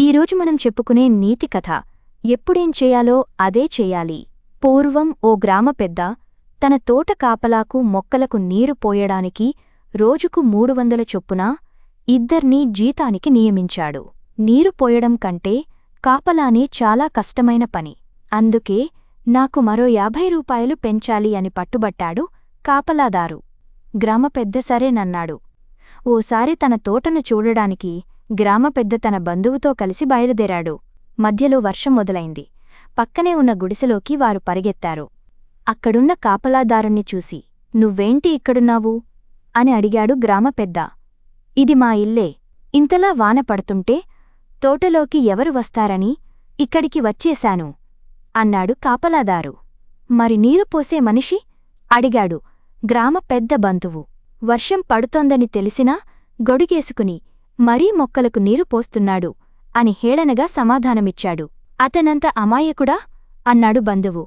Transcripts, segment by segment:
ఈరోజు మనం చెప్పుకునే నీతి కథ ఎప్పుడేం చేయాలో అదే చెయ్యాలి. పూర్వం ఓ గ్రామ పెద్ద తన తోట కాపలాకు మొక్కలకు నీరు పోయడానికి రోజుకు 300 చొప్పున ఇద్దర్నీ జీతానికి నియమించాడు. నీరు పోయడం కంటే కాపలానే చాలా కష్టమైన పని. అందుకే నాకు మరో 50 రూపాయలు పెంచాలి అని పట్టుబట్టాడు కాపలాదారు. గ్రామ పెద్ద సరేనన్నాడు. ఓసారి తన తోటను చూడడానికి గ్రామ పెద్ద తన బంధువుతో కలిసి బయలుదేరాడు. మధ్యలో వర్షం మొదలైంది. పక్కనే ఉన్న గుడిసెలోకి వారు పరిగెత్తారు. అక్కడున్న కాపలాదారుణ్ణి చూసి, నువ్వేంటి ఇక్కడున్నావు? అని అడిగాడు గ్రామ పెద్ద. ఇది మా ఇల్లే. ఇంతలా వాన పడుతుంటే తోటలోకి ఎవరు వస్తారని ఇక్కడికి వచ్చేశాను అన్నాడు కాపలాదారు. మరి నీరు పోసే మనిషి? అడిగాడు గ్రామ పెద్ద బంధువు. వర్షం పడుతోందని తెలిసినా గొడుగేసుకుని మరీ మొక్కలకు నీరు పోస్తున్నాడు అని హేళనగా సమాధానమిచ్చాడు. అతనంత అమాయకుడా? అన్నాడు బంధువు.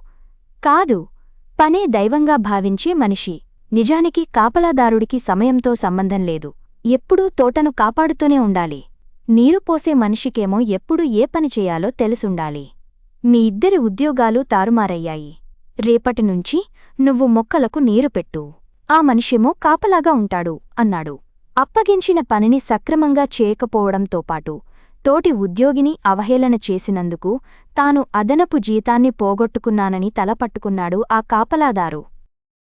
కాదు, పనే దైవంగా భావించే మనిషి. నిజానికి కాపలాదారుడికి సమయంతో సంబంధం లేదు. ఎప్పుడూ తోటను కాపాడుతూనే ఉండాలి. నీరు పోసే మనిషికేమో ఎప్పుడు ఏ పని చేయాలో తెలుసుండాలి. మీ ఇద్దరి ఉద్యోగాలు తారుమారయ్యాయి. రేపటినుంచి నువ్వు మొక్కలకు నీరు పెట్టు. ఆ మనిషేమో కాపలాగా ఉంటాడు అన్నాడు. అప్పగించిన పనిని సక్రమంగా చేయకపోవడంతో పాటు తోటి ఉద్యోగిని అవహేళన చేసినందుకు తాను అదనపు జీతాన్ని పోగొట్టుకున్నానని తలపట్టుకున్నాడు ఆ కాపలాదారు.